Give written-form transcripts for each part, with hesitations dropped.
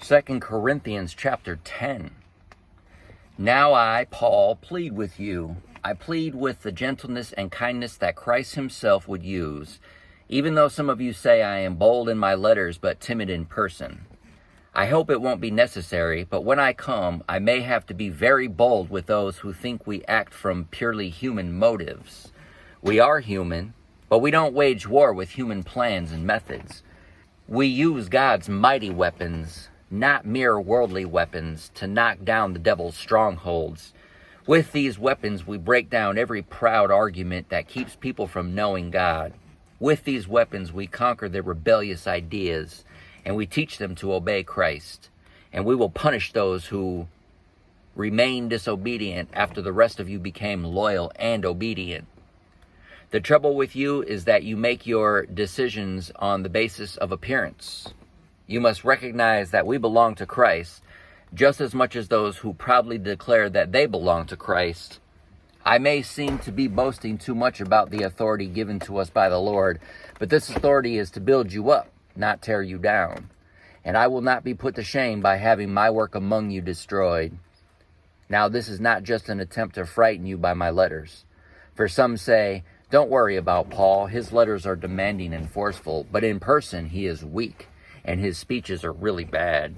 2 Corinthians chapter 10. Now I, Paul, plead with you. I plead with the gentleness and kindness that Christ himself would use, even though some of you say I am bold in my letters but timid in person. I hope it won't be necessary, but when I come, I may have to be very bold with those who think we act from purely human motives. We are human, but we don't wage war with human plans and methods. We use God's mighty weapons, not mere worldly weapons, to knock down the devil's strongholds. With these weapons, we break down every proud argument that keeps people from knowing God. With these weapons, we conquer their rebellious ideas, and we teach them to obey Christ. And we will punish those who remain disobedient after the rest of you became loyal and obedient. The trouble with you is that you make your decisions on the basis of appearance. You must recognize that we belong to Christ just as much as those who proudly declare that they belong to Christ. I may seem to be boasting too much about the authority given to us by the Lord, but this authority is to build you up, not tear you down. And I will not be put to shame by having my work among you destroyed. Now this is not just an attempt to frighten you by my letters. For some say, don't worry about Paul, his letters are demanding and forceful, but in person he is weak, and his speeches are really bad.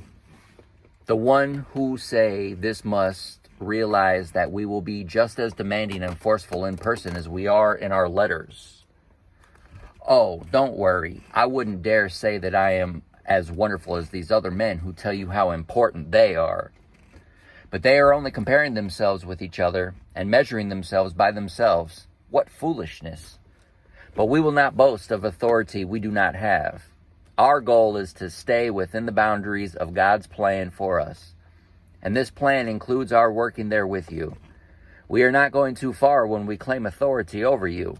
The one who say this must realize that we will be just as demanding and forceful in person as we are in our letters. Oh, don't worry. I wouldn't dare say that I am as wonderful as these other men who tell you how important they are. But they are only comparing themselves with each other and measuring themselves by themselves. What foolishness! But we will not boast of authority we do not have. Our goal is to stay within the boundaries of God's plan for us. And this plan includes our working there with you. We are not going too far when we claim authority over you.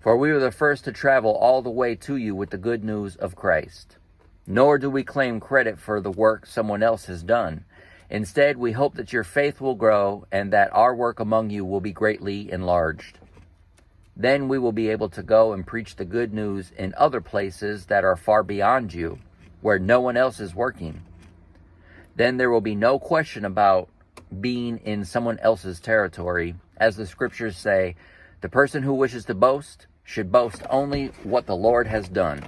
For we were the first to travel all the way to you with the good news of Christ. Nor do we claim credit for the work someone else has done. Instead, we hope that your faith will grow and that our work among you will be greatly enlarged. Then we will be able to go and preach the good news in other places that are far beyond you, where no one else is working. Then there will be no question about being in someone else's territory. As the scriptures say, the person who wishes to boast should boast only what the Lord has done.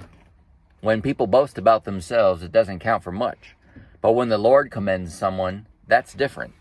When people boast about themselves, it doesn't count for much. But when the Lord commends someone, that's different.